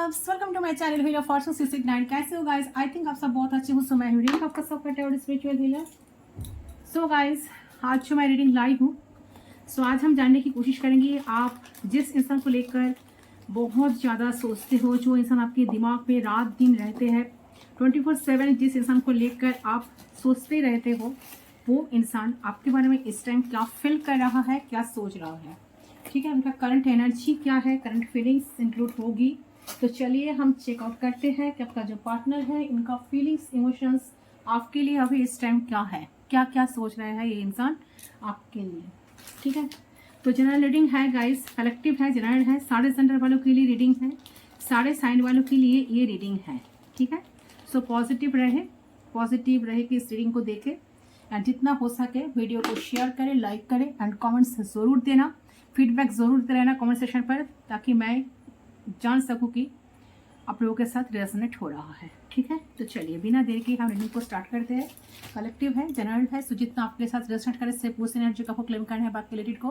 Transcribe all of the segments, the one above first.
Loves, welcome to my channel healer for 669। कैसे हो guys? I think आप सब बहुत अच्छे हो। सो मैं रीडिंग आपका सब करते हैं स्पिरिचुअल हीलर। सो गाइस, आज जो मैं रीडिंग लाई हूँ, सो आज हम जानने की कोशिश करेंगे आप जिस इंसान को लेकर बहुत ज़्यादा सोचते हो, जो इंसान आपके दिमाग में रात दिन रहते हैं 24/7, जिस इंसान को लेकर आप सोचते रहते हो, वो इंसान आपके बारे में इस टाइम क्या फील कर रहा है, क्या सोच रहा है। ठीक है, उनका करंट एनर्जी क्या है, करंट फीलिंग्स इंक्लूड होगी। तो चलिए हम चेकआउट करते हैं कि आपका जो पार्टनर है, इनका फीलिंग्स इमोशंस आपके लिए अभी इस टाइम क्या है, क्या क्या सोच रहा है ये इंसान आपके लिए। ठीक है, तो जनरल रीडिंग है गाइस, कलेक्टिव है, जनरल है, सारे सेंटर वालों के लिए रीडिंग है, सारे साइन वालों के लिए ये रीडिंग है। ठीक है, सो पॉजिटिव रहे कि इस रीडिंग को देखें एंड जितना हो सके वीडियो को शेयर करें, लाइक करें एंड कमेंट्स ज़रूर देना, फीडबैक ज़रूर देते रहना कमेंट सेक्शन पर, ताकि मैं जान सकूं कि आप लोगों के साथ रेजोनेट हो रहा है। ठीक है, तो चलिए बिना देर के हम रीडिंग को स्टार्ट करते हैं। कलेक्टिव है, जनरल है, सो जितना आपके साथ रेजोनेट करे से पूछ एनर्जी का क्लेम करना है, बाकी रिलेटेड को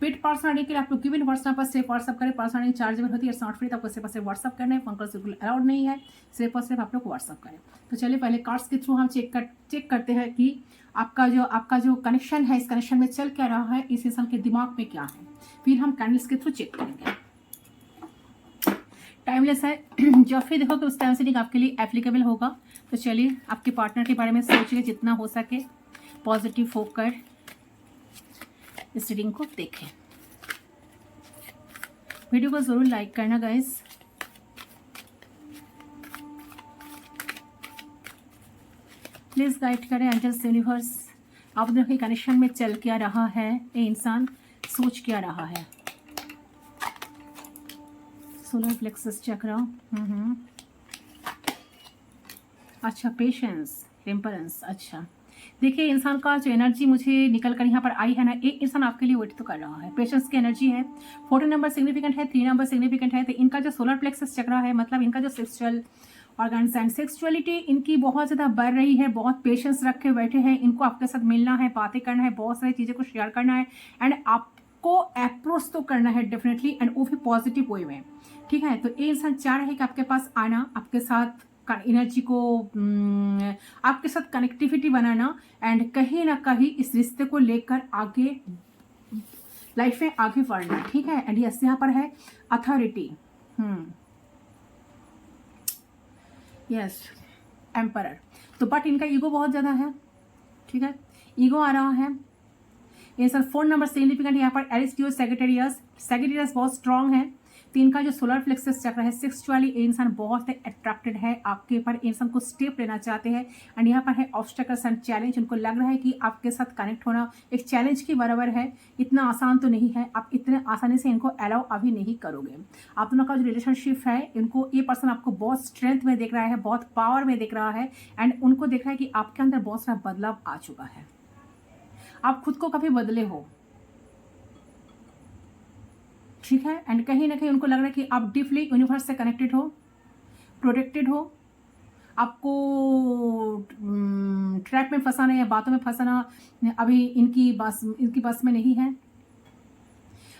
पेड पर्सनल के लिए आप लोग गिवन व्हाट्सएप पर सिर्फ व्हाट्सएप करें। पर्सनल चार्जेबल होती है, नॉट फ्री, तो आपको सिर्फ व्हाट्सएप करना है, फोन कॉल बिल्कुल अलाउड नहीं है, सिर्फ और सिर्फ आप लोग व्हाट्सएप करें। तो चलिए पहले कार्ड्स के थ्रू हम चेक करते हैं कि आपका जो कनेक्शन है, इस कनेक्शन में चल क्या रहा है, इस इंसान के दिमाग में क्या है, फिर हम कैंडल्स के थ्रू चेक करेंगे। टाइमलेस है, जब फिर देखो कि उस टाइम से आपके लिए एप्लीकेबल होगा। तो चलिए आपके पार्टनर के बारे में सोचिए जितना हो सके, पॉजिटिव होकर इस रीडिंग को देखें। वीडियो को जरूर लाइक करना गाइस। प्लीज गाइड करें एंजल्स, यूनिवर्स, आप दोनों के कनेक्शन में चल क्या रहा है, ये इंसान सोच क्या रहा है। सोलर प्लेक्सस चक्र, अच्छा, पेशेंस, टेम्परेंस। अच्छा, देखिए इंसान का जो एनर्जी मुझे निकल कर यहाँ पर आई है ना, एक इंसान आपके लिए वेट तो कर रहा है, पेशेंस की एनर्जी है। 14 नंबर सिग्निफिकेंट है, 3 नंबर सिग्निफिकेंट है, तो इनका जो सोलर प्लेक्सस चक्र है, मतलब इनका जो सेक्सुअल ऑर्गन्स एंड सेक्सुअलिटी इनकी बहुत ज़्यादा बढ़ रही है, बहुत पेशेंस रखे बैठे हैं, इनको आपके साथ मिलना है, बातें करना है, बहुत सारी चीज़ें को शेयर करना है एंड आपको अप्रोच तो करना है डेफिनेटली, एंड वो भी पॉजिटिव वे में। ठीक है, तो ये इंसान चाह रहे हैं कि आपके पास आना, आपके साथ एनर्जी को आपके साथ कनेक्टिविटी बनाना एंड कहीं ना कहीं इस रिश्ते को लेकर आगे लाइफ में आगे बढ़ना। ठीक है, एंड यस यहाँ पर है अथॉरिटी, यस एम्परर। तो बट इनका ईगो बहुत ज़्यादा है। ठीक है, ईगो आ रहा है। ये सर 4 नंबर सिग्निफिकेंट यहाँ पर सेगिटेरियस बहुत स्ट्रांग है। तो इनका जो सोलर प्लेक्सस चक्र है, सेक्सुअली इंसान बहुत अट्रैक्टेड है आपके पर, इंसान को स्टेप लेना चाहते हैं एंड यहाँ पर है ऑब्स्टेकल्स एंड चैलेंज। उनको लग रहा है कि आपके साथ कनेक्ट होना एक चैलेंज के बराबर है, इतना आसान तो नहीं है, आप इतने आसानी से इनको अलाउ अभी नहीं करोगे। आप दोनों का जो रिलेशनशिप है, इनको ये पर्सन आपको बहुत स्ट्रेंथ में देख रहा है, बहुत पावर में देख रहा है एंड उनको देख रहा है कि आपके अंदर बहुत सारा बदलाव आ चुका है, आप खुद को कभी बदले हो। ठीक है, एंड कहीं ना कहीं उनको लग रहा है कि आप डीपली यूनिवर्स से कनेक्टेड हो, प्रोटेक्टेड हो, आपको ट्रैप में फंसाना या बातों में फंसाना अभी इनकी बस में नहीं है,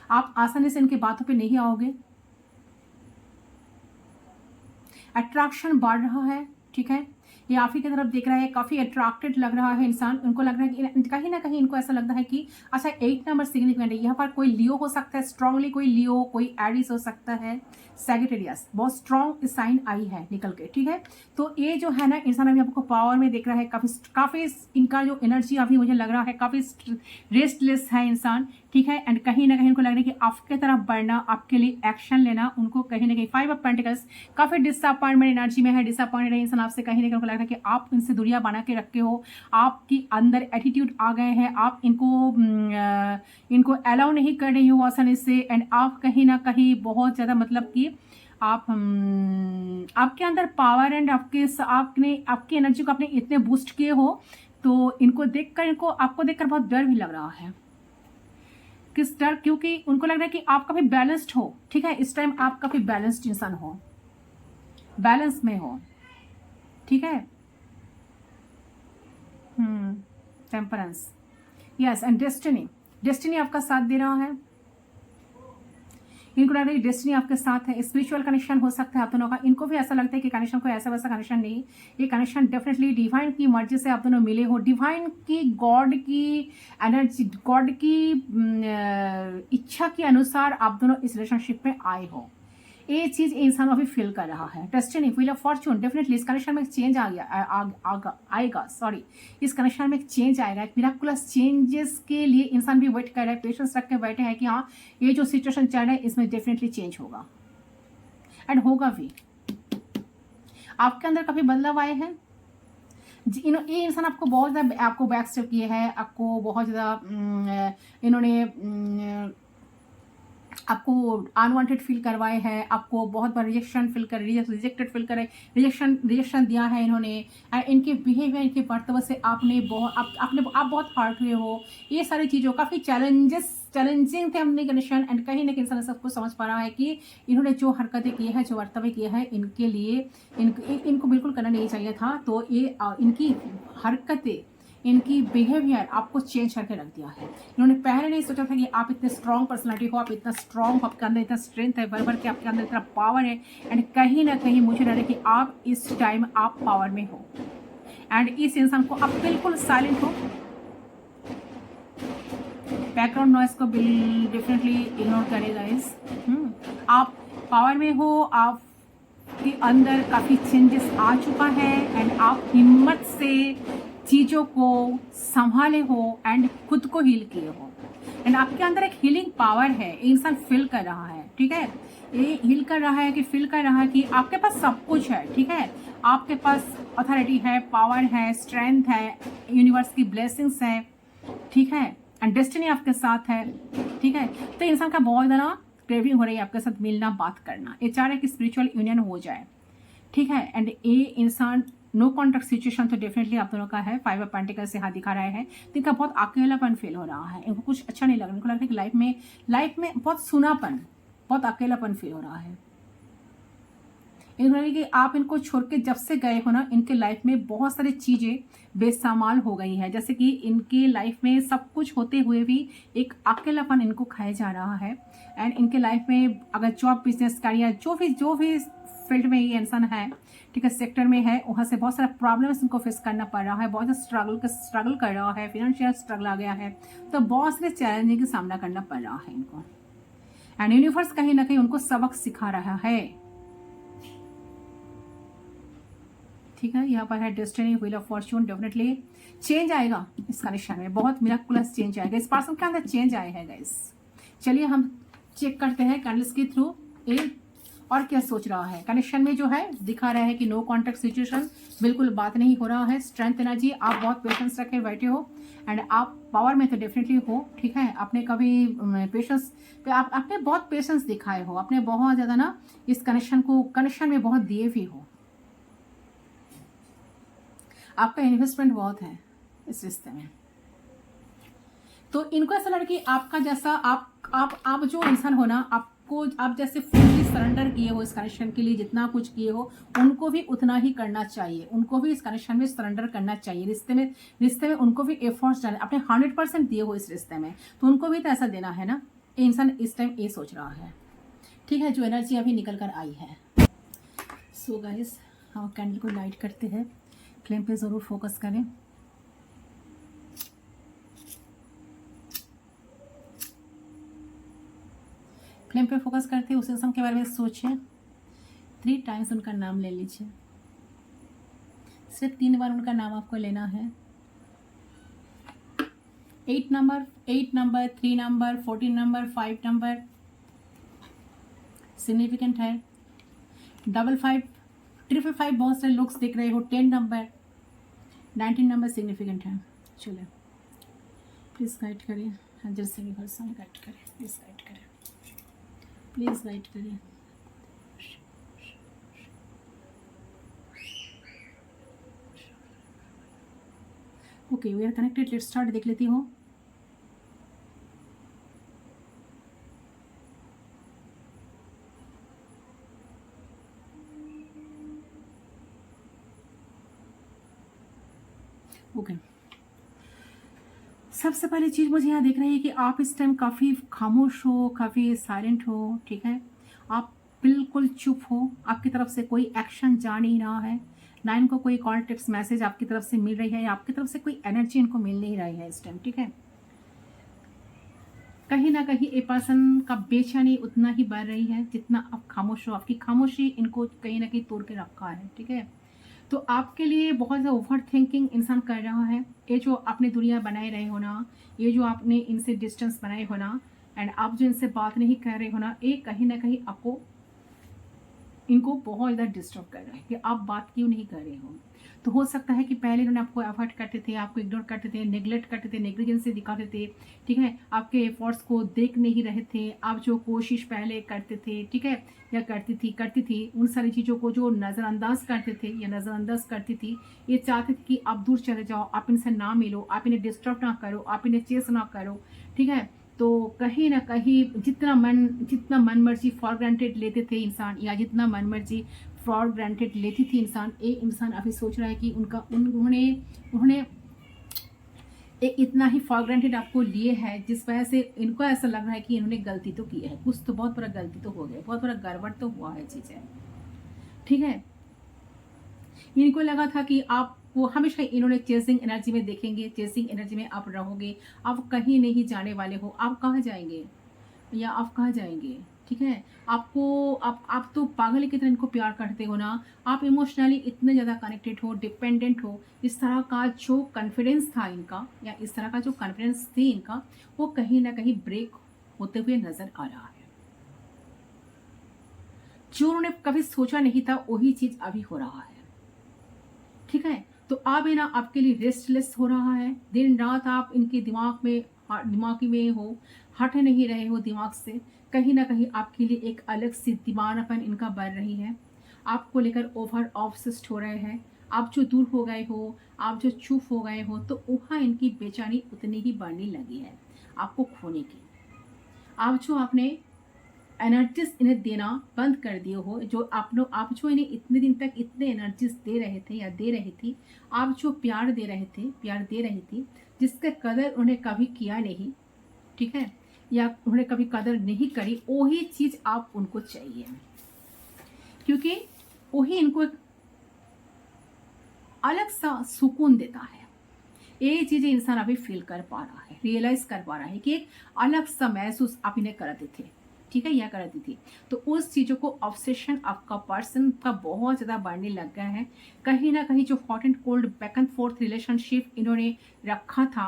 आप आसानी से इनकी बातों पे नहीं आओगे। अट्रैक्शन बढ़ रहा है। ठीक है, ये आप ही की तरफ देख रहा है, काफी अट्रैक्टेड लग रहा है इंसान, उनको लग रहा है कि कहीं ना कहीं इनको ऐसा लगता है कि अच्छा 8 नंबर सिग्निफिकेंट है, यहाँ पर कोई लियो हो सकता है, स्ट्रांगली कोई लियो, कोई एरिस हो सकता है, सैजिटेरियस बहुत स्ट्रांग साइन आई है निकल के। ठीक है, तो ये जो है ना इंसान अभी आपको पावर में देख रहा है, काफी इनका जो एनर्जी अभी मुझे लग रहा है काफी रेस्टलेस है इंसान। ठीक है, एंड कहीं ना कहीं उनको लग रहा है कि आपके तरफ बढ़ना, आपके लिए एक्शन लेना, उनको कहीं ना कहीं 5 ऑफ पेंटिकल्स काफी डिसअपॉइंटमेंट एनर्जी में है, डिसअपॉइंटेड है इंसान आपसे, कहीं ना कहीं उनको लग रहा है कि आप इनसे दूरियां बना के रखे हो, आपकी अंदर एटीट्यूड आ गए हैं, आप इनको अलाउ नहीं कर रही हो आसानी से एंड आप कहीं ना कहीं बहुत ज्यादा मतलब कि आप आपके अंदर पावर एंड आपकी एनर्जी को आपने इतने बूस्ट किए हो, तो इनको देखकर आपको देखकर बहुत डर भी लग रहा है। किस डर? क्योंकि उनको लग रहा है कि आप काफी बैलेंस्ड हो। ठीक है, इस टाइम आप काफी बैलेंस्ड इंसान हो, बैलेंस में हो। ठीक है, टेम्परेंस, यस एंड डेस्टिनी आपका साथ दे रहा है। इनको लग रहा है डेस्टिनी आपके साथ है, स्पिरिचुअल कनेक्शन हो सकता है आप दोनों का। इनको भी ऐसा लगता है कि कनेक्शन कोई ऐसा वैसा कनेक्शन नहीं, ये कनेक्शन डेफिनेटली डिवाइन की मर्जी से आप दोनों मिले हो, डिवाइन की गॉड की एनर्जी, गॉड की इच्छा के अनुसार आप दोनों इस रिलेशनशिप में आए हो। ये चीज इंसान अभी फील कर रहा है। Destiny, wheel of Fortune, definitely इस कनेक्शन में एक चेंज आ गया आएगा, सॉरी, इस कनेक्शन में एक चेंज आएगा। एक मिराकुलस चेंजेस के लिए इंसान भी वेट कर रहा है, पेशेंस रख के बैठे हैं कि हाँ ये जो सिचुएशन चल रहा है इसमें डेफिनेटली चेंज होगा एंड होगा भी। आपके अंदर काफी बदलाव आए हैं। ये इंसान आपको बहुत ज़्यादा आपको बैक स्टेप किए हैं, आपको बहुत ज़्यादा इन्होंने आपको अनवांटेड फील करवाए हैं, आपको बहुत बार रिजेक्शन फील कर रिजेक्टेड फील करे, रिजेक्शन दिया है इन्होंने। इनके बिहेवियर, इनके बर्तव से आपने आप बहुत हर्ट हुए हो। ये सारी चीज़ों काफ़ी चैलेंजिंग थे अपनी कंडीशन एंड कहीं ना कहीं इंसान सबको समझ पा रहा है कि इन्होंने जो हरकतें की है, जो वर्तव्य किए हैं, इनके लिए इनको बिल्कुल करना नहीं चाहिए था। तो ये इनकी हरकतें, इनकी बिहेवियर आपको चेंज करके रख दिया है। इन्होंने पहले नहीं सोचा था कि आप इतने स्ट्रॉन्ग पर्सनालिटी हो, आप इतना स्ट्रॉन्ग हो, आपके अंदर इतना स्ट्रेंथ है, भर के आपके अंदर इतना पावर है एंड कहीं ना कहीं मुझे लग रहा है कि आप इस टाइम आप पावर में हो एंड इस इंसान को आप बिल्कुल साइलेंट हो। बैकग्राउंड नॉइस को डेफिनेटली इग्नोर करेगा इस आप पावर में हो, आप के अंदर काफ़ी चेंजेस आ चुका है एंड आप हिम्मत से चीज़ों को संभाले हो एंड खुद को हील किए हो एंड आपके अंदर एक हीलिंग पावर है। इंसान फील कर रहा है, ठीक है, ये हील कर रहा है कि फील कर रहा है कि आपके पास सब कुछ है, ठीक है, आपके पास अथॉरिटी है, पावर है, स्ट्रेंथ है, यूनिवर्स की ब्लेसिंग्स है, ठीक है, एंड डेस्टिनी आपके साथ है, ठीक है। तो इंसान का बहुत ज़्यादा क्रेविंग हो रही है आपके साथ मिलना, बात करना, ये चाह रहा है कि स्पिरिचुअल यूनियन हो जाए, ठीक है। एंड ये इंसान नो कॉन्टैक्ट सिचुएशन तो डेफिनेटली आप दोनों का है, 5 ऑफ पेंटिकल्स से हाथ दिखा रहा है, तो इनका बहुत अकेलापन फील हो रहा है, इनको कुछ अच्छा नहीं लग रहा, इनको लग रहा है कि लाइफ में बहुत सुनापन, बहुत अकेलापन फील हो रहा है। इनको कि आप इनको छोड़ के जब से गए हो ना, इनके लाइफ में बहुत सारी चीज़ें बेसामाल हो गई है, जैसे कि इनके लाइफ में सब कुछ होते हुए भी एक अकेलापन इनको खाया जा रहा है एंड इनके लाइफ में अगर जॉब, बिजनेस, करियर, जो भी फील्ड में ये इंसान है, ठीक है, सेक्टर में है, वहाँ से बहुत सारा प्रॉब्लम्स इनको फेस करना पड़ रहा है, बहुत ज़्यादा स्ट्रगल कर रहा है, फिनेंशियल स्ट्रगल आ गया है, तो बहुत सारे चैलेंजिंग का सामना करना पड़ रहा है इनको एंड यूनिवर्स कहीं ना कहीं उनको सबक सिखा रहा है, ठीक है। यहाँ पर है destiny, wheel of Fortune, definitely change आएगा इस कनेक्शन में, बहुत मिराकुलस चेंज आएगा, इस पर्सन के अंदर चेंज आए हैं गाइस। चलिए हम चेक करते हैं कैंडल्स के थ्रू ये और क्या सोच रहा है। कनेक्शन में जो है दिखा रहा है कि नो कॉन्टैक्ट सिचुएशन, बिल्कुल बात नहीं हो रहा है, स्ट्रेंथ एनर्जी, आप बहुत पेशेंस रखे बैठे हो एंड आप पावर में तो डेफिनेटली हो, ठीक है। आपने कभी पेशेंस आपने बहुत पेशेंस दिखाए हो, आपने बहुत ज़्यादा ना इस कनेक्शन में बहुत दिए भी हो, आपका इन्वेस्टमेंट बहुत है इस रिश्ते में। तो इनको ऐसा लगा कि आपका जैसा आप जो इंसान हो ना, आप जैसे फुल्ली सरेंडर किए हो इस कनेक्शन के लिए, जितना कुछ किए हो उनको भी उतना ही करना चाहिए, उनको भी इस कनेक्शन में सरेंडर करना चाहिए। रिश्ते में उनको भी एफर्ट्स डालने, अपने 100% दिए हो इस रिश्ते में, तो उनको भी तो ऐसा देना है ना। इंसान इस टाइम ये सोच रहा है, ठीक है, जो एनर्जी अभी निकल कर आई है। सो गाइस, हम कैंडल को लाइट करते हैं, फ्लेम पे ज़रूर फोकस करें। फ्लेम पे फोकस करते हैं, उस इंसान के बारे में सोचें, 3 टाइम्स उनका नाम ले लीजिए, सिर्फ 3 बार उनका नाम आपको लेना है। 8 number, 3 number, 14 number, 5 number significant है, 55, 555 बहुत सारे लुक्स दिख रहे हो, 10 नंबर, 19 नंबर सिग्निफिकेंट है। चलिए प्लीज़ गाइड करिए, हजर से भरसा गाइड करें, प्लीज़ गाइड करें, प्लीज़ गाइड करिए। Okay, we are connected, let's start. देख लेती हूँ। ओके, सबसे पहली चीज़ मुझे यहाँ दिख रही है कि आप इस टाइम काफ़ी खामोश हो, काफ़ी साइलेंट हो, ठीक है। आप बिल्कुल चुप हो, आपकी तरफ से कोई एक्शन जा नहीं रहा है, ना इनको कोई कॉल टेक्स्ट मैसेज आपकी तरफ से मिल रही है या आपकी तरफ से कोई एनर्जी इनको मिल नहीं रही है इस टाइम, ठीक है। कहीं ना कहीं ए पर्सन का बेचैनी उतना ही बढ़ रही है जितना आप खामोश हो। आपकी खामोशी इनको कहीं ना कहीं तोड़ के रखा है, ठीक है। तो आपके लिए बहुत ज़्यादा ओवर थिंकिंग इंसान कर रहा है। ये जो आपने दूरियां बनाए रहे हो ना, ये जो आपने इनसे डिस्टेंस बनाए हो ना, एंड आप जो इनसे बात नहीं कर रहे हो ना, ये कहीं ना कहीं आपको इनको बहुत ज़्यादा डिस्टर्ब कर रहा है कि आप बात क्यों नहीं कर रहे हो। तो हो सकता है कि पहले इन्होंने आपको अवॉइड करते थे, आपको इग्नोर करते थे, नेग्लेक्ट करते थे, नेग्लिजेंसी दिखाते थे, ठीक है। आपके एफर्ट्स को देख नहीं रहे थे, आप जो कोशिश पहले करते थे, ठीक है, या करती थी उन सारी चीज़ों को जो नज़रअंदाज करते थे या नज़रअंदाज करती थी, ये चाहते थे कि आप दूर चले जाओ, आप इनसे ना मिलो, आप इन्हें डिस्टर्ब ना करो, आप इन्हें चेस ना करो, ठीक है। तो कहीं ना कहीं जितना मन मर्जी फॉर ग्रांटेड लेते थे इंसान, या जितना मन मर्जी फॉर ग्रांटेड लेती थी इंसान, एक इंसान अभी सोच रहा है कि उन्होंने उन्होंने एक इतना ही फॉर ग्रांटेड आपको लिए है जिस वजह से इनको ऐसा लग रहा है कि इन्होंने गलती तो की है, कुछ तो बहुत बड़ा गलती तो हो गया, बहुत बड़ा गड़बड़ तो हुआ है चीज़ें, ठीक है। इनको लगा था कि आप वो हमेशा इन्होंने चेसिंग एनर्जी में देखेंगे, चेसिंग एनर्जी में आप रहोगे, आप कहीं नहीं जाने वाले हो, आप कहाँ जाएंगे या आप कहाँ जाएंगे, ठीक है। आपको आप तो पागल की तरह इनको प्यार करते हो ना, आप इमोशनली इतने ज़्यादा कनेक्टेड हो, डिपेंडेंट हो। इस तरह का जो कॉन्फिडेंस था इनका, या इस तरह का जो कॉन्फिडेंस थी इनका, वो कहीं ना कहीं ब्रेक होते हुए नजर आ रहा है। जो उन्होंने कभी सोचा नहीं था वही चीज़ अभी हो रहा है, ठीक है। तो अब है ना आपके लिए रेस्टलेस हो रहा है, दिन रात आप इनके दिमागी में हो, हट नहीं रहे हो दिमाग से। कहीं ना कहीं आपके लिए एक अलग सी दीवानापन इनका बढ़ रही है, आपको लेकर ओवर ऑब्सेस्ड हो रहे हैं। आप जो दूर हो गए हो, आप जो चुप हो गए हो, तो वहाँ इनकी बेचैनी उतनी ही बढ़ने लगी है आपको खोने की। आप जो आपने एनर्जीज इन्हें देना बंद कर दिए हो, जो आप जो इन्हें इतने दिन तक इतने एनर्जीज दे रहे थे या दे रही थी, आप जो प्यार दे रहे थे, प्यार दे रही थी, जिसका कदर उन्हें कभी किया नहीं, ठीक है, या उन्होंने कभी कदर नहीं करी, वही चीज आप उनको चाहिए, क्योंकि वही इनको एक अलग सा सुकून देता है। ये चीजें इंसान अभी फील कर पा रहा है, रियलाइज कर पा रहा है कि एक अलग सा महसूस आप इन्हें कराते थे, ठीक है, या कराती थी। तो उस चीजों को ऑब्सेशन आपका पर्सन का बहुत ज्यादा बढ़ने लग गया है। कहीं ना कहीं जो hot and cold back and fourth relationship इन्होंने रखा था,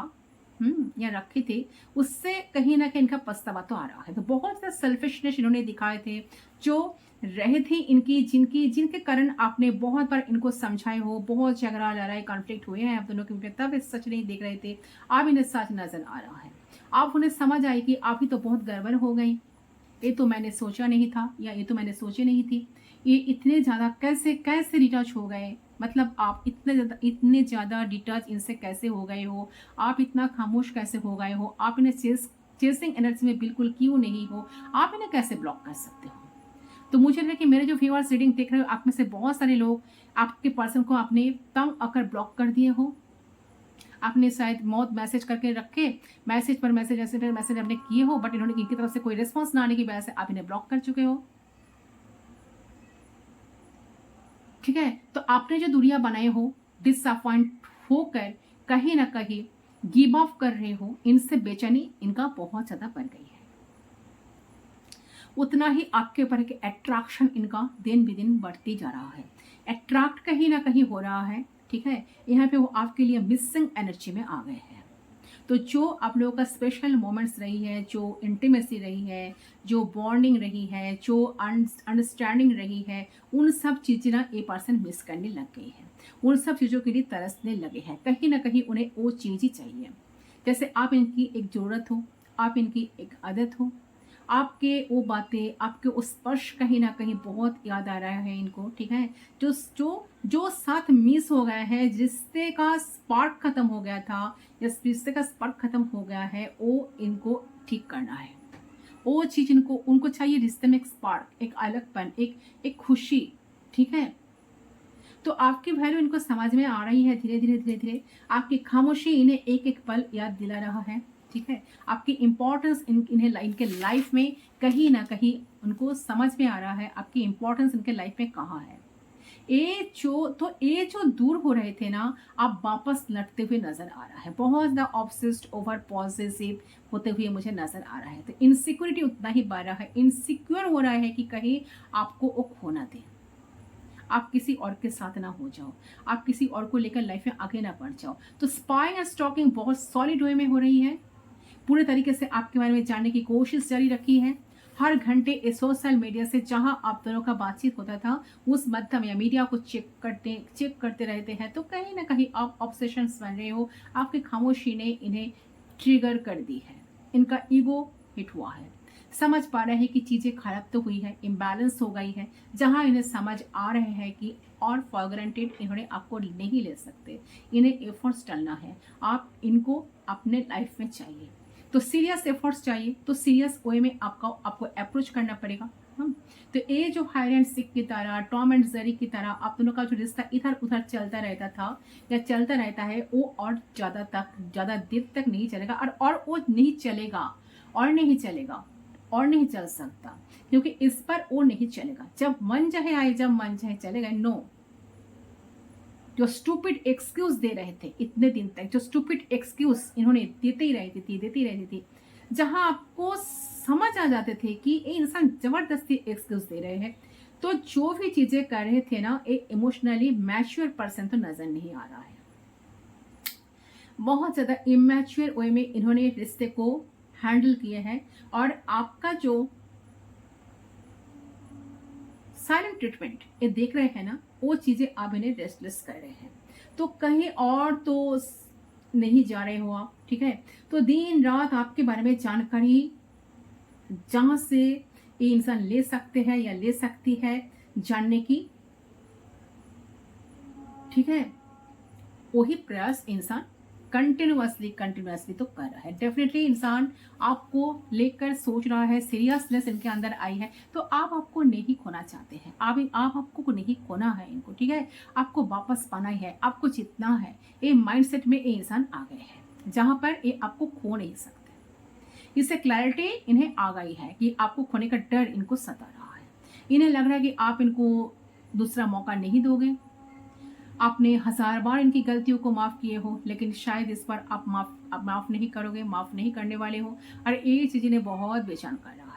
या रखे थे, उससे कहीं ना कहीं इनका पछतावा तो आ रहा है। तो बहुत ज्यादा सेल्फिशनेस इन्होंने दिखाए थे, जो रहे थे इनकी, जिनके कारण आपने बहुत बार इनको समझाए हो, बहुत झगड़ा लड़ाई कॉन्फ्लिक्ट हुए हैं आप दोनों के बीच, तब ये सच नहीं देख रहे थे, अब इन्हें सच नजर आ रहा है। आप उन्हें समझ आई कि आप ही तो बहुत गड़बड़ हो गई, ये तो मैंने सोचा नहीं था, या ये तो मैंने सोची नहीं थी, ये इतने ज़्यादा कैसे कैसे डिटैच हो गए, मतलब आप इतने ज़्यादा डिटैच इनसे कैसे हो गए हो, आप इतना खामोश कैसे हो गए हो, आप इन्हें चेसिंग एनर्जी में बिल्कुल क्यों नहीं हो, आप इन्हें कैसे ब्लॉक कर सकते हो। तो मुझे लगा कि मेरे जो व्यूअर्स रीडिंग देख रहे हो, आप में से बहुत सारे लोग आपके पर्सन को आपने तंग आकर ब्लॉक कर दिए हो, आपने शायद मौत मैसेज करके रखे, मैसेज पर मैसेज ऐसे पर मैसेज आपने किए हो, बट इन्होंने इनकी तरफ से कोई रिस्पॉन्स ना आने की वजह से आप इन्हें ब्लॉक कर चुके हो, ठीक है। तो आपने जो दूरियां बनाए हो, डिसअपॉइंट होकर कहीं ना कहीं गिव अप कर रहे हो, इनसे बेचैनी इनका बहुत ज्यादा बढ़ गई है। उतना ही आपके ऊपर एक अट्रैक्शन इनका दिन ब दिन बढ़ती जा रहा है, अट्रैक्ट कहीं ना कहीं हो रहा है, ठीक है। यहाँ पे वो आपके लिए मिसिंग एनर्जी में आ गए हैं। तो जो आप लोगों का स्पेशल मोमेंट्स रही है, जो इंटीमेसी रही है, जो बॉन्डिंग रही है, जो अंडरस्टैंडिंग रही है, उन सब चीज़ें ना ये पर्सन मिस करने लग गई है, उन सब चीज़ों के लिए तरसने लगे हैं। कहीं ना कहीं उन्हें वो चीज़ ही चाहिए, जैसे आप इनकी एक ज़रूरत हो, आप इनकी एक आदत हो, आपके वो बातें, आपके उस स्पर्श कहीं ना कहीं बहुत याद आ रहा है इनको, ठीक है। जो जो जो साथ मिस हो गया है, रिश्ते का स्पार्क खत्म हो गया था, या रिश्ते का स्पार्क खत्म हो गया है, वो इनको ठीक करना है। वो चीज इनको उनको चाहिए, रिश्ते में एक स्पार्क, एक अलगपन, एक खुशी, ठीक है। तो आपकी वैल्यू इनको समझ में आ रही है धीरे धीरे धीरे धीरे। आपकी खामोशी इन्हें एक एक पल याद दिला रहा है, ठीक है। आपकी इम्पोर्टेंस इन्हें इनके लाइफ में कहीं ना कहीं उनको समझ में आ रहा है, आपकी इम्पोर्टेंस इनके लाइफ में कहाँ है। ये जो दूर हो रहे थे ना, आप वापस लौटते हुए नजर आ रहा है। बहुत ज़्यादा ऑब्सेस्ड ओवर पॉजिटिव होते हुए मुझे नजर आ रहा है। तो इनसिक्योरिटी उतना ही बढ़ रहा है, इनसिक्योर हो रहा है कि कहीं आपको वो खो ना दे, आप किसी और के साथ ना हो जाओ, आप किसी और को लेकर लाइफ में आगे ना बढ़ जाओ। तो स्पाइंग एंड स्टॉकिंग बहुत सॉलिड वे में हो रही है। पूरे तरीके से आपके बारे में जानने की कोशिश जारी रखी है। हर घंटे इस सोशल मीडिया से जहां आप दोनों का बातचीत होता था, उस माध्यम या मीडिया को चेक करते रहते हैं। तो कहीं ना कहीं आप ऑब्सेशन बन रहे हो। आपकी खामोशी ने इन्हें ट्रिगर कर दी है, इनका ईगो हिट हुआ है। समझ पा रहे हैं कि चीज़ें खराब तो हुई है, इम्बैलेंस हो गई है। जहां इन्हें समझ आ रहे हैं कि और फॉर ग्रांटेड इन्होंने आपको नहीं ले सकते, इन्हें एफर्ट्स डालना है, आप इनको अपने लाइफ में चाहिए। तो सीरियस एफर्ट्स चाहिए, तो सीरियस वे में आपको अप्रोच करना पड़ेगा। तो ये जो हाइड एंड सीक की तरह, टॉम एंड जेरी की तरह आप दोनों का जो रिश्ता इधर उधर चलता रहता था या चलता रहता है, वो और ज़्यादा देर तक नहीं चलेगा। और वो नहीं चलेगा, और नहीं चलेगा, और नहीं चल सकता, क्योंकि इस पर वो नहीं चलेगा। जब मन चाहे आए, जब मन चाहे चलेगा। नो, जो स्टूपिड एक्सक्यूज दे रहे थे इतने दिन तक, जो स्टूपिड एक्सक्यूज इन्होंने देते ही रहती थी, जहां आपको समझ आ जाते थे कि ये इंसान जबरदस्ती एक्सक्यूज दे रहे हैं, तो जो भी चीजें कर रहे थे ना, एक इमोशनली मैच्योर पर्सन तो नजर नहीं आ रहा है। बहुत ज्यादा इमैच्योर वे में इन्होंने रिश्ते को हैंडल किए हैं। और आपका जो साइलेंट ट्रीटमेंट ये देख रहे हैं ना, वो चीजें आप इन्हें रेस्टलेस कर रहे हैं। तो कहीं और तो नहीं जा रहे हो आप, ठीक है। तो दिन रात आपके बारे में जानकारी जहां से ये इंसान ले सकते हैं या ले सकती है जानने की, ठीक है, वही प्रयास इंसान कंटिन्यूअसली तो कर रहा है। डेफिनेटली इंसान आपको लेकर सोच रहा है, सीरियसनेस इनके अंदर आई है। तो आप आपको नहीं खोना चाहते हैं, आप आपको नहीं खोना है इनको, ठीक है। आपको वापस पाना ही है, आपको जीतना है। ये माइंडसेट में ये इंसान आ गए हैं जहां पर ये आपको खो नहीं सकते। इससे क्लैरिटी इन्हें आ गई है कि आपको खोने का डर इनको सता रहा है। इन्हें लग रहा है कि आप इनको दूसरा मौका नहीं दोगे। आपने 1000 बार इनकी गलतियों को माफ किए हो, लेकिन शायद इस बार आप माफ नहीं करोगे, माफ नहीं करने वाले हो। और ये चीज इन्हें बहुत बेचैन कर रहा है,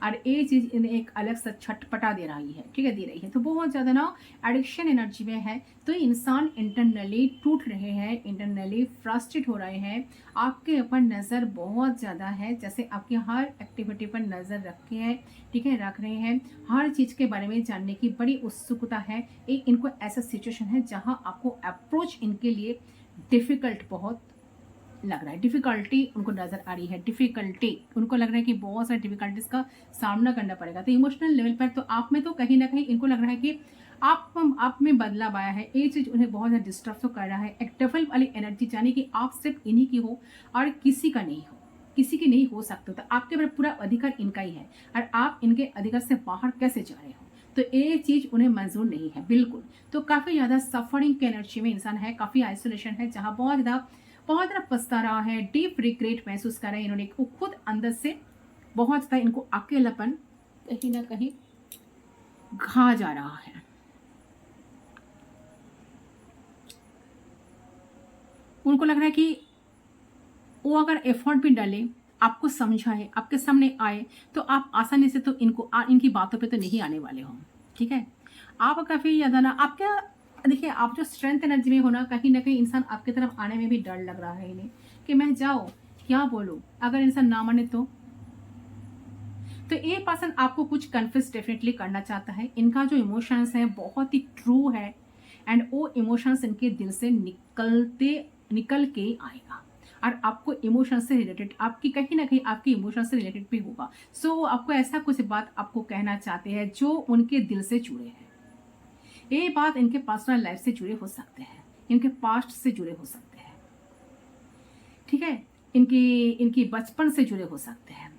और ये चीज इन्हें एक अलग सा छटपटा दे रही है, ठीक है, दे रही है। तो बहुत ज्यादा ना एडिक्शन एनर्जी में है। तो इंसान इंटरनली टूट रहे हैं, इंटरनली फ्रस्ट्रेट हो रहे हैं। आपके ऊपर नजर बहुत ज्यादा है, जैसे आपकी हर एक्टिविटी पर नजर रखे हैं, ठीक है, रख रहे हैं। हर चीज के बारे में जानने की बड़ी उत्सुकता है। एक इनको ऐसा सिचुएशन है जहां आपको अप्रोच इनके लिए डिफिकल्ट बहुत लग रहा है। डिफिकल्टी उनको नजर आ रही है, डिफिकल्टी उनको लग रहा है कि बहुत सारी डिफिकल्टीज का सामना करना पड़ेगा। तो इमोशनल लेवल पर तो आप में तो कहीं ना कहीं इनको लग रहा है कि आप में बदलाव आया है। ये चीज उन्हें बहुत ज्यादा डिस्टर्ब तो कर रहा है। एक डबल वाली एनर्जी जाने कि आप सिर्फ इन्हीं की हो और किसी का नहीं हो, किसी की नहीं हो सकते। तो आपके ऊपर पूरा अधिकार इनका ही है, और आप इनके अधिकार से बाहर कैसे जा रहे हो। तो ये चीज उन्हें मंजूर नहीं है बिल्कुल। तो काफी ज्यादा सफरिंग के एनर्जी में इंसान है, काफी आइसोलेशन है, जहां बहुत ज्यादा पछता रहा है, डीप रिग्रेट महसूस कर रहे हैं इन्होंने खुद अंदर से। बहुत ज्यादा इनको अकेलापन कहीं ना कहीं घा जा रहा है। उनको लग रहा है कि वो अगर एफर्ट भी डाले, आपको समझाए, आपके सामने आए, तो आप आसानी से तो इनकी बातों पे तो नहीं आने वाले हो, ठीक है। आप काफी ज्यादा ना आपका देखिए, आप जो स्ट्रेंथ एनर्जी में हो ना, कहीं ना कहीं इंसान आपकी तरफ आने में भी डर लग रहा है इन्हें कि मैं जाऊं, क्या बोलूं, अगर इंसान ना माने तो ये पर्सन आपको कुछ कन्फ्यूज डेफिनेटली करना चाहता है। इनका जो इमोशंस है बहुत ही ट्रू है, एंड वो इमोशंस इनके दिल से निकल के आएगा, और आपको इमोशन से रिलेटेड, आपकी कहीं ना कहीं आपकी इमोशन से रिलेटेड भी होगा। सो आपको ऐसा कुछ बात आपको कहना चाहते हैं जो उनके दिल से जुड़े हैं। ये बात इनके पर्सनल लाइफ से जुड़े हो सकते हैं, इनके पास्ट से जुड़े हो सकते हैं, ठीक है, इनकी बचपन से जुड़े हो सकते हैं।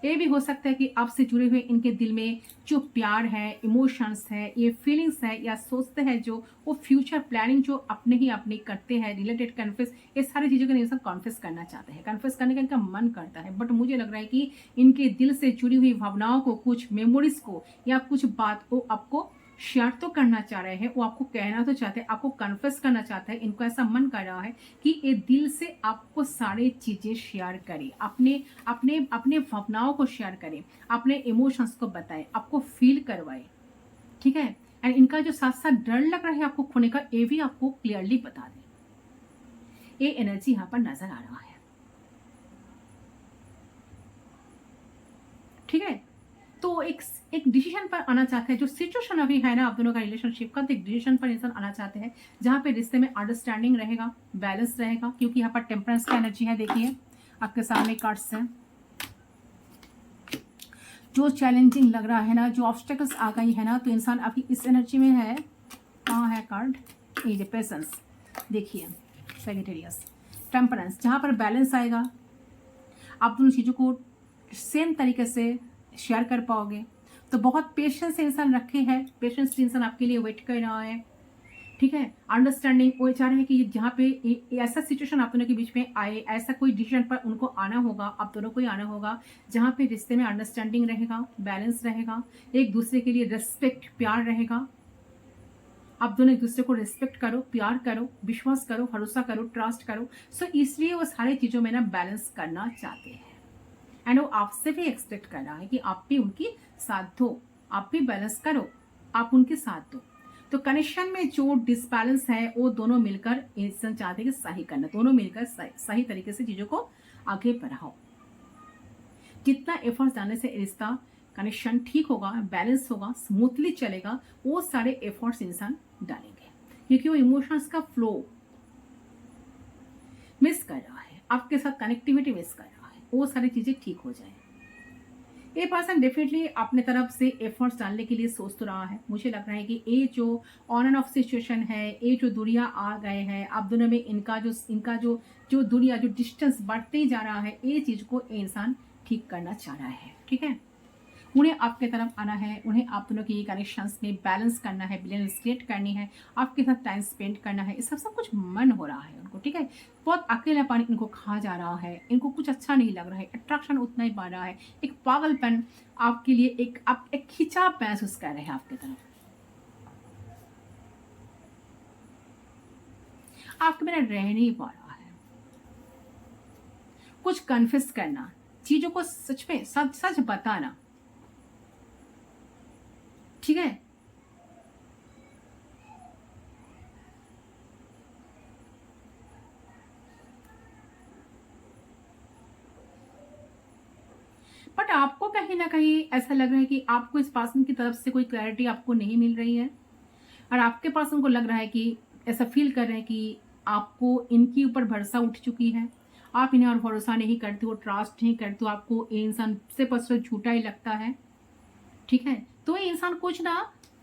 ये भी हो सकता है कि आपसे जुड़े हुए इनके दिल में जो प्यार है, इमोशंस है, ये फीलिंग्स है या सोचते हैं जो, वो फ्यूचर प्लानिंग जो अपने ही अपनी करते हैं, रिलेटेड कन्फेस, ये सारी चीज़ों को इंसान कन्फेस करना चाहते हैं, कन्फेस करने का इनका मन करता है। बट मुझे लग रहा है कि इनके दिल से जुड़ी हुई भावनाओं को, कुछ मेमोरीज को या कुछ बात को आपको शेयर तो करना चाह रहे हैं, वो आपको कहना तो चाहते हैं, आपको कन्फेस करना चाहते हैं। इनको ऐसा मन कर रहा है कि ये दिल से आपको सारी चीजें शेयर करे, अपने अपने अपने भावनाओं को शेयर करे, अपने इमोशंस को बताए, आपको फील करवाए, ठीक है। एंड इनका जो साथ साथ डर लग रहा है आपको खोने का, ये भी आपको क्लियरली बता दे। ये एनर्जी यहाँ पर नजर आ रहा है, ठीक है। तो एक डिसीजन पर आना चाहते हैं, जो सिचुएशन अभी है ना आप दोनों का रिलेशनशिप का, तो एक डिसीजन पर इंसान आना चाहते हैं जहां पे रिश्ते में अंडरस्टैंडिंग रहेगा, बैलेंस रहेगा, क्योंकि यहाँ पर टेम्परेंस का एनर्जी है। देखिए आपके सामने कार्ड्स है, जो चैलेंजिंग लग रहा है ना, जो ऑब्स्टेकल्स आ गई है ना, तो इंसान अभी इस एनर्जी में है। कहाँ है कार्ड, ये पेशेंस, देखिए सेजिटेरियस, टेम्परेंस, जहां पर बैलेंस आएगा, आप दोनों चीज़ों को सेम तरीके से शेयर कर पाओगे। तो बहुत पेशेंस से इंसान रखे हैं, पेशेंस से इंसान आपके लिए वेट कर रहा है, ठीक है। अंडरस्टैंडिंग, वो चाह रहे हैं कि जहाँ पे ऐसा सिचुएशन आप दोनों के बीच में आए, ऐसा कोई डिसीजन पर उनको आना होगा, आप दोनों को ही आना होगा, जहाँ पे रिश्ते में अंडरस्टैंडिंग रहेगा, बैलेंस रहेगा, एक दूसरे के लिए रिस्पेक्ट, प्यार रहेगा। आप दोनों एक दूसरे को रिस्पेक्ट करो, प्यार करो, विश्वास करो, भरोसा करो, ट्रस्ट करो। सो इसलिए वो सारी चीज़ों में ना बैलेंस करना चाहते हैं। एंड वो आपसे भी एक्सपेक्ट कर रहा है कि आप भी उनकी साथ दो, आप भी बैलेंस करो, आप उनके साथ दो। तो कनेक्शन में जो डिसबैलेंस है वो दोनों मिलकर इंसान चाहते हैं कि सही करना, दोनों मिलकर सही तरीके से चीजों को आगे बढ़ाओ। जितना एफर्ट्स डालने से रिश्ता, कनेक्शन ठीक होगा, बैलेंस होगा, स्मूथली चलेगा, वो सारे एफर्ट्स इंसान डालेंगे, क्योंकि वो इमोशंस का फ्लो मिस कर रहा है, आपके साथ कनेक्टिविटी मिस कर रहा है, वो सारी चीजें ठीक हो जाए। ये पर्सन डेफिनेटली अपने तरफ से एफर्ट्स डालने के लिए सोच तो रहा है। मुझे लग रहा है कि ये जो ऑन एंड ऑफ सिचुएशन है, ये जो दूरियां आ गए हैं आप दोनों में, इनका जो दूरियां, जो डिस्टेंस बढ़ते जा रहा है, ये चीज को इंसान ठीक करना चाह रहा है, ठीक है। उन्हें आपके तरफ आना है, उन्हें आप दोनों की कनेक्शंस में बैलेंस करना है, बैलेंस क्रिएट करनी है, आपके साथ टाइम स्पेंड करना है, सब कुछ मन हो रहा है उनको, ठीक है। बहुत अकेलापन इनको खा जा रहा है, इनको कुछ अच्छा नहीं लग रहा है, अट्रैक्शन उतना ही बढ़ रहा है, एक पागलपन आपके लिए, आप एक खिंचाव महसूस कर रहे हैं आपकी तरफ, आपके बिना रह नहीं पा रहा है। कुछ कन्फेस करना, चीजों को सच में सच सच बताना, ठीक है। बट आपको कहीं ना कहीं ऐसा लग रहा है कि आपको इस पर्सन की तरफ से कोई क्लैरिटी आपको नहीं मिल रही है, और आपके पर्सन को लग रहा है कि ऐसा फील कर रहे हैं कि आपको इनके ऊपर भरोसा उठ चुकी है, आप इन्हें और भरोसा नहीं करते हो, ट्रस्ट नहीं करते हो, आपको ये इंसान से पर्सन झूठा ही लगता है, ठीक है। तो ये इंसान कुछ ना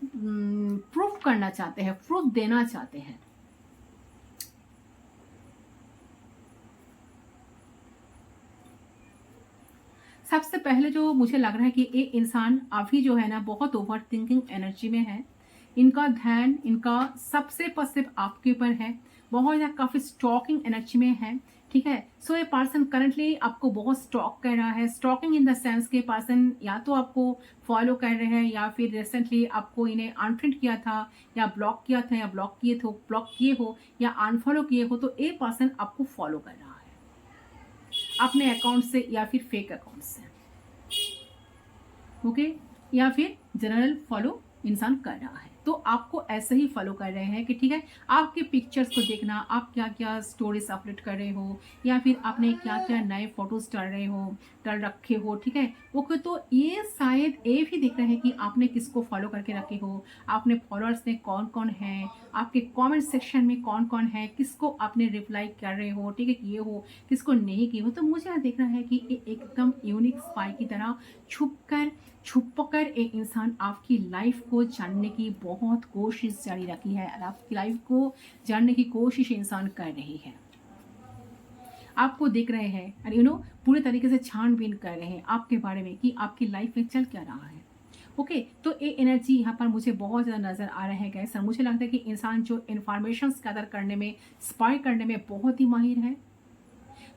प्रूफ करना चाहते हैं, प्रूफ देना चाहते हैं। सबसे पहले जो मुझे लग रहा है कि ये इंसान अभी जो है ना बहुत ओवर थिंकिंग एनर्जी में है, इनका ध्यान, इनका सबसे सिर्फ आपके ऊपर है, बहुत ज़्यादा काफ़ी स्टॉकिंग एनर्जी में है, ठीक है। सो ये पर्सन करंटली आपको बहुत स्टॉक कर रहा है, स्टॉकिंग इन द सेंस के पर्सन या तो आपको फॉलो कर रहे हैं, या फिर रिसेंटली आपको इन्हें अनफ्रेंड किया था, या ब्लॉक किया था, या ब्लॉक किए हो या अनफॉलो किए हो, तो ये पर्सन आपको फॉलो कर रहा है अपने अकाउंट से या फिर फेक अकाउंट से, ओके, या फिर जनरल फॉलो इंसान कर रहा है। तो आपको ऐसे ही फॉलो कर रहे हैं कि ठीक है, आपके पिक्चर्स को देखना, आप क्या क्या स्टोरीज अपलोड कर रहे हो, या फिर आपने क्या क्या नए फोटोज डाल रखे हो, ठीक है। ओके, तो ये शायद ये भी देख रहे हैं कि आपने किसको फॉलो करके रखे हो, आपने फॉलोअर्स में कौन कौन है, आपके कमेंट सेक्शन में कौन कौन है, किसको आपने रिप्लाई कर रहे हो, ठीक है, किए हो, किसको नहीं किए हो। तो मुझे यहाँ देख रहा है कि ये एकदम यूनिक स्पाई की तरह छुप कर एक इंसान आपकी लाइफ को जानने की बहुत कोशिश जारी रखी है, और आपकी लाइफ को जानने की कोशिश इंसान कर रही है। आपको देख रहे हैं और पूरे तरीके से छानबीन कर रहे हैं आपके बारे में कि आपकी लाइफ में चल क्या रहा है। ओके तो ये एनर्जी यहाँ पर मुझे बहुत ज़्यादा नज़र आ रहा है गैस। मुझे लगता है कि इंसान जो इन्फॉर्मेशन गैदर करने में, स्पाई करने में बहुत ही माहिर है।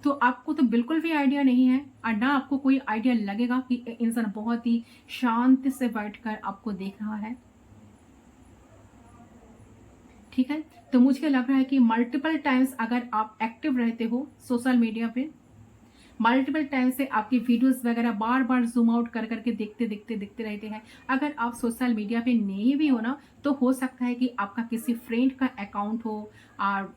तो आपको तो बिल्कुल भी आइडिया नहीं है और ना आपको कोई आइडिया लगेगा कि इंसान बहुत ही शांति से बैठकर आपको देख रहा है। ठीक है, तो मुझे लग रहा है कि मल्टीपल टाइम्स अगर आप एक्टिव रहते हो सोशल मीडिया पे, मल्टीपल टाइम से आपकी वीडियोस वगैरह बार बार जूम आउट कर करके देखते रहते हैं। अगर आप सोशल मीडिया पे नहीं भी हो ना, तो हो सकता है कि आपका किसी फ्रेंड का अकाउंट हो और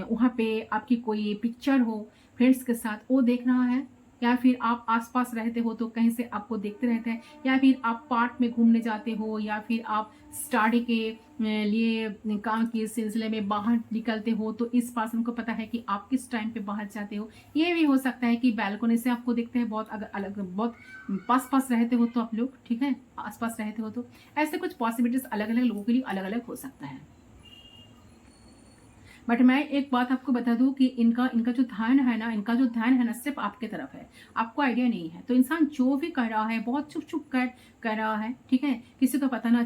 वहाँ पे आपकी कोई पिक्चर हो फ्रेंड्स के साथ, वो देख रहा है, या फिर आप आसपास रहते हो तो कहीं से आपको देखते रहते हैं, या फिर आप पार्क में घूमने जाते हो, या फिर आप स्टडी के लिए काम के सिलसिले में बाहर निकलते हो तो इस पर्सन को पता है कि आप किस टाइम पे बाहर जाते हो। ये भी हो सकता है कि बैल्कनी से आपको देखते हैं, बहुत अगर अलग बहुत पास रहते हो तो आप लोग, ठीक है, आसपास रहते हो तो ऐसे कुछ पॉसिबिलिटीज अलग अलग लोगों के लिए अलग अलग हो सकता है। बट मैं एक बात आपको बता दूं कि इनका जो ध्यान है ना, सिर्फ आपके तरफ है, आपको आइडिया नहीं है। तो इंसान जो भी कर रहा है बहुत छुप कर रहा है, ठीक है, किसी को पता ना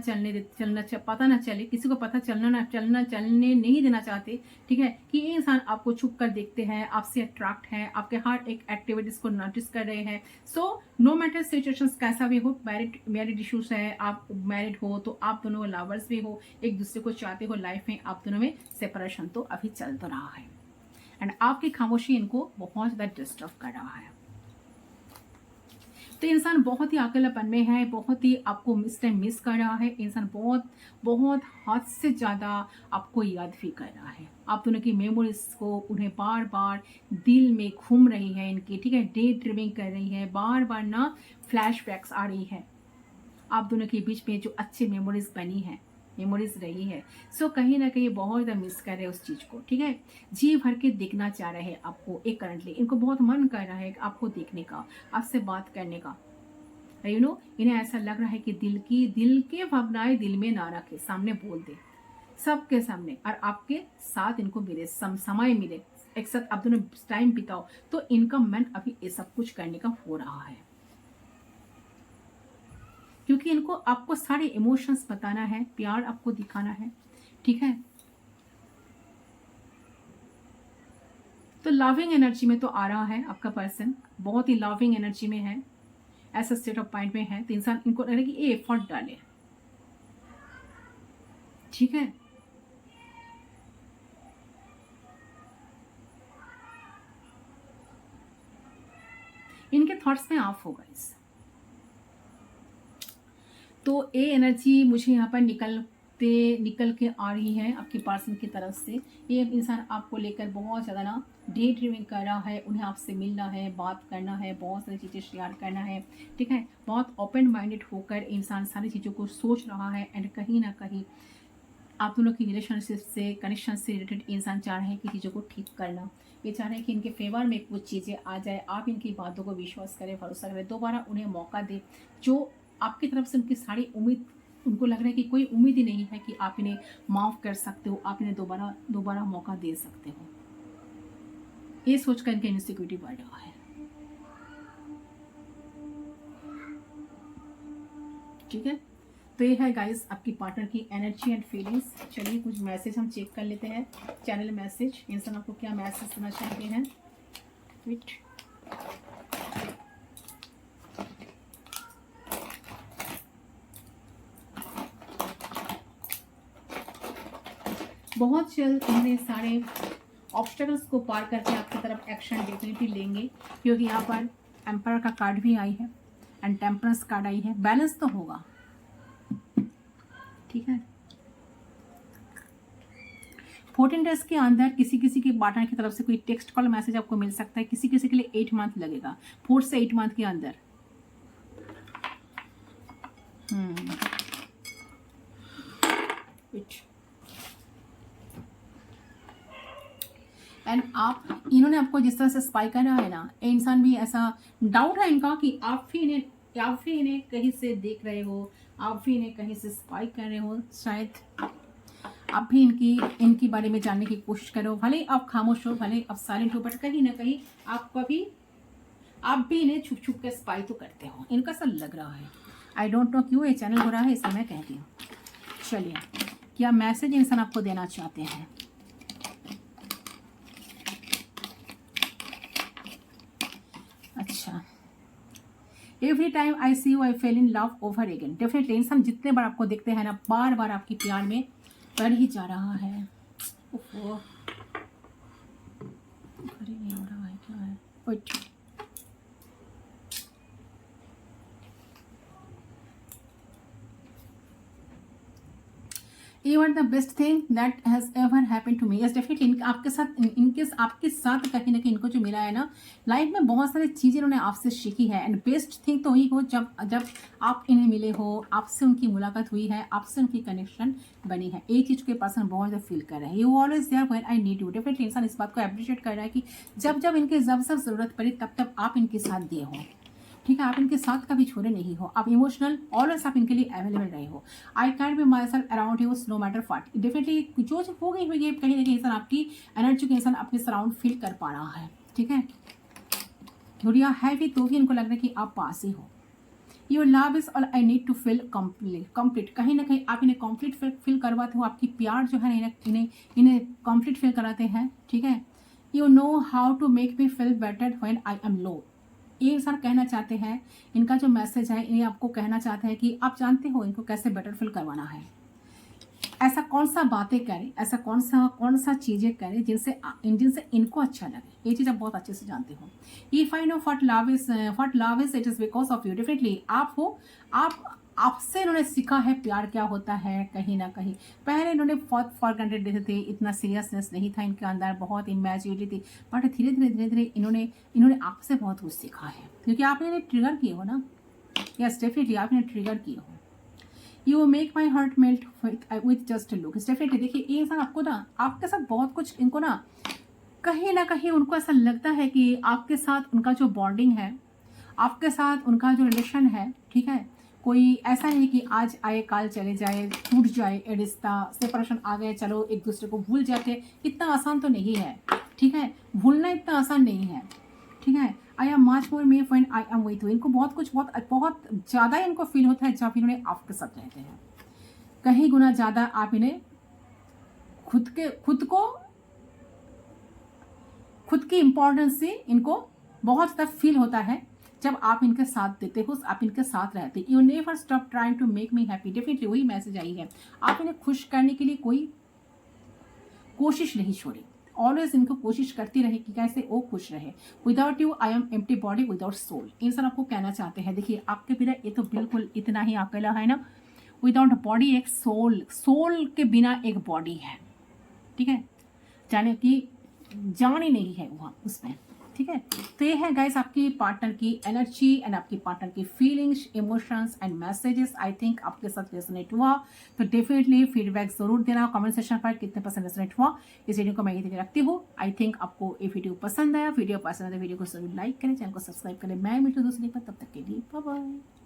पता ना चले, किसी को पता चलने नहीं देना चाहते, ठीक है, कि ये इंसान आपको छुप कर देखते हैं, आपसे अट्रैक्ट है, आपके हर एक एक्टिविटीज को नोटिस कर रहे हैं। सो नो मैटर सिचुएशन कैसा भी हो, मैरिड इश्यूज है, आप मैरिड हो तो आप दोनों लवर्स भी हो, एक दूसरे को चाहते हो लाइफ में, आप दोनों में सेपरेशन तो अभी चल तो रहा है एंड आपकी खामोशी इनको बहुत ज़्यादा डिस्टर्ब कर रहा है। तो इंसान बहुत ही अकेलापन में है, बहुत ही आपको मिस कर रहा है। इंसान बहुत हद से ज़्यादा आपको याद भी कर रहा है। आप दोनों की मेमोरीज को उन्हें बार बार दिल में घूम रही है इनकी, ठीक है, डे ड्रीमिंग कर रही है, बार बार ना फ्लैशबैक्स आ रही है आप दोनों के बीच में जो अच्छी मेमोरीज बनी है, मेमोरीज रही है। सो कहीं ना कहीं बहुत ज़्यादा मिस कर रहे हैं उस चीज़ को, ठीक है, जी भर के देखना चाह रहे हैं आपको। एक करंटली इनको बहुत मन कर रहा है आपको देखने का, आपसे बात करने का। इन्हें ऐसा लग रहा है कि दिल के भावनाएं दिल में ना रखे, सामने बोल दे सबके सामने, और आपके साथ इनको मिले, समय मिले, एक साथ आप दोनों टाइम बिताओ, तो इनका मन अभी ये सब कुछ करने का हो रहा है। क्योंकि इनको आपको सारे इमोशंस बताना है, प्यार आपको दिखाना है, ठीक है। तो लविंग एनर्जी में तो आ रहा है आपका पर्सन, बहुत ही लविंग एनर्जी में है, ऐसा स्टेट ऑफ माइंड में है। तो इंसान इनको लग रहा है कि ये एफर्ट डाले, ठीक है। इनके थॉट्स में ऑफ होगा इस, तो ये एनर्जी मुझे यहाँ पर निकल के आ रही है आपके पर्सन की तरफ से। ये इंसान आपको लेकर बहुत ज़्यादा ना डे ड्रीमिंग कर रहा है, उन्हें आपसे मिलना है, बात करना है, बहुत सारी चीज़ें शेयर करना है, ठीक है। बहुत ओपन माइंडेड होकर इंसान सारी चीज़ों को सोच रहा है एंड कहीं ना कहीं आप दोनों की रिलेशनशिप से, कनेक्शन से रिलेटेड इंसान चाह रहे हैं कि चीज़ों को ठीक करना। ये चाह रहे हैं कि इनके फेवर में कुछ चीज़ें आ जाए, आप इनकी बातों को विश्वास करें, भरोसा करें, दोबारा उन्हें मौका दे। जो आपकी तरफ से उनकी सारी उम्मीद, उनको लग रहा है कि कोई उम्मीद ही नहीं है कि आप इन्हें माफ़ कर सकते हो, आप इन्हें दोबारा मौका दे सकते हो। ये सोचकर इनका इनसिक्योरिटी बढ़ रहा है, ठीक है। तो ये है गाइस आपकी पार्टनर की एनर्जी एंड फीलिंग्स। चलिए कुछ मैसेज हम चेक कर लेते हैं, चैनल मैसेज, इंसान आपको क्या मैसेज देना चाहते हैं। विट बहुत जल्द उन्हें सारे ऑब्स्टेकल्स को पार करके आपकी तरफ एक्शन डेफिनेटली लेंगे, क्योंकि यहाँ पर एम्पायर का कार्ड भी आई है एंड टेम्परेंस कार्ड आई है। बैलेंस तो होगा, ठीक है। 14 डेज के अंदर किसी के पार्टनर की तरफ से कोई टेक्स्ट कॉल मैसेज आपको मिल सकता है, किसी के लिए 8 मंथ लगेगा, 4 से 8 मंथ के अंदर। एंड आप, इन्होंने आपको जिस तरह से स्पाई करा है ना, इंसान भी ऐसा डाउट है इनका कि आप भी इन्हें कहीं से देख रहे हो, आप भी इन्हें कहीं से स्पाई कर रहे हो। शायद आप भी इनकी बारे में जानने की कोशिश करो। भले आप खामोश हो, भले आप साइलेंट हो, बट कहीं ना कहीं आप भी इन्हें छुप छुप के स्पाई तो करते हो। इनका सा लग रहा है, आई डोंट नो क्यों ये चैनल हो रहा है, इसलिए मैं कहती हूँ। चलिए, क्या मैसेज इंसान आपको देना चाहते हैं? अच्छा, every time I see you I fell in love over again. Definitely इंसान जितने बार आपको देखते हैं ना, बार बार आपकी प्यार में पड़ ही जा रहा है। ओहो, नहीं हो रहा है, क्या है? Wait, You are the best thing that has ever happened to me. Yes, definitely आपके साथ कहीं ना कहीं इनको जो मिला है ना, लाइफ में बहुत सारी चीज़ें इन्होंने आपसे सीखी है। एंड बेस्ट थिंग तो वही हो जब आप इन्हें मिले हो, आपसे उनकी मुलाकात हुई है, आपसे उनकी कनेक्शन बनी है। एक चीज़ के पर्सन बहुत ज़्यादा फील कर रहे हैं, you always there when I need you. Definitely इंसान इस बात को अप्रिशिएट कर रहा है कि जब इनके जब ज़रूरत पड़ी तब आप इनके साथ दिए हो। ठीक है, आप इनके साथ कभी छोड़े नहीं हो, आप इमोशनल ऑलवेज आप इनके लिए अवेलेबल रहे हो। I can be my self around you know matter what. Definitely जो हो गई हुई है, कहीं ना कहीं इंसान आपकी एनर्जी के इंसान अपने सराउंड फील कर पा रहा है। ठीक है, थोड़ी है भी तो भी इनको लग रहा है कि आप पास ही हो। Your love is all I need to feel complete. कहीं ना कहीं आप इन्हें कंप्लीट फील करवाते हो, आपकी प्यार जो है इन्हें कंप्लीट फील कराते हैं। ठीक है, you know how to make me feel better when I am low. ये इंसान कहना चाहते हैं, इनका जो मैसेज है, इन्हें आपको कहना चाहते हैं कि आप जानते हो इनको कैसे बेटर फील करवाना है। ऐसा कौन सा बातें करें, ऐसा कौन सा चीज़ें करें जिनसे इनको अच्छा लगे। ये चीज़ आप बहुत अच्छे से जानते हो। If I know what love is it is because of you. Definitely आपसे इन्होंने सीखा है प्यार क्या होता है। कहीं ना कहीं पहले इन्होंने बहुत फॉर ग्रांटेड देते थे, इतना सीरियसनेस नहीं था इनके अंदर, बहुत इमेच्योरिटी थी। बट धीरे धीरे इन्होंने आपसे बहुत कुछ सीखा है, क्योंकि आपने इन्हें ट्रिगर किए हो ना। यस, डेफिनेटली आपने ट्रिगर किए हो। You make my heart melt with just look. Definitely देखिए, ये इंसान आपको ना, आपके साथ बहुत कुछ, इनको ना कहीं उनको ऐसा लगता है कि आपके साथ उनका जो बॉन्डिंग है, आपके साथ उनका जो रिलेशन है, ठीक है, कोई ऐसा नहीं कि आज आए काल चले जाए, टूट जाए रिश्ता, सेपरेशन आ गए, चलो एक दूसरे को भूल जाते। इतना आसान तो नहीं है। ठीक है, भूलना इतना आसान नहीं है। ठीक है, I am much more me when I am with you. इनको बहुत ज़्यादा इनको फील होता है जब इन्होंने आपके साथ रहते हैं। कहीं गुना ज़्यादा आप इन्हें खुद की इम्पोर्टेंस से इनको बहुत ज़्यादा फील होता है जब आप इनके साथ देते हो, आप इनके साथ रहते। You never stop trying to make me happy. Definitely वही मैसेज आई है, आप इन्हें खुश करने के लिए कोई कोशिश नहीं छोड़ी। ऑलवेज इनको कोशिश करती रहे कि कैसे वो खुश रहे। Without you I am empty body without soul. इंसान आपको कहना चाहते हैं, देखिए आपके बिना ये तो बिल्कुल इतना ही अकेला है ना। विदाउट बॉडी एक सोल के बिना एक बॉडी है। ठीक है, जाने की जान ही नहीं है वहाँ उसमें। ठीक है, तो ये है गाइस आपकी पार्टनर की एनर्जी एंड आपकी पार्टनर की feelings, emotions and messages. I think आपके साथ रेजोनेट हुआ तो डेफिनेटली फीडबैक जरूर देना कमेंट सेक्शन पर, कितने परसेंट रेजोनेट हुआ। इस वीडियो को मैं यही रखती हूँ। आई थिंक आपको ये वीडियो पसंद आया। वीडियो पसंद आया वीडियो को जरूर लाइक करें, चैनल को सब्सक्राइब करें। मैं मिलती हूँ दूसरी पर, तब तक के लिए बाय बाय।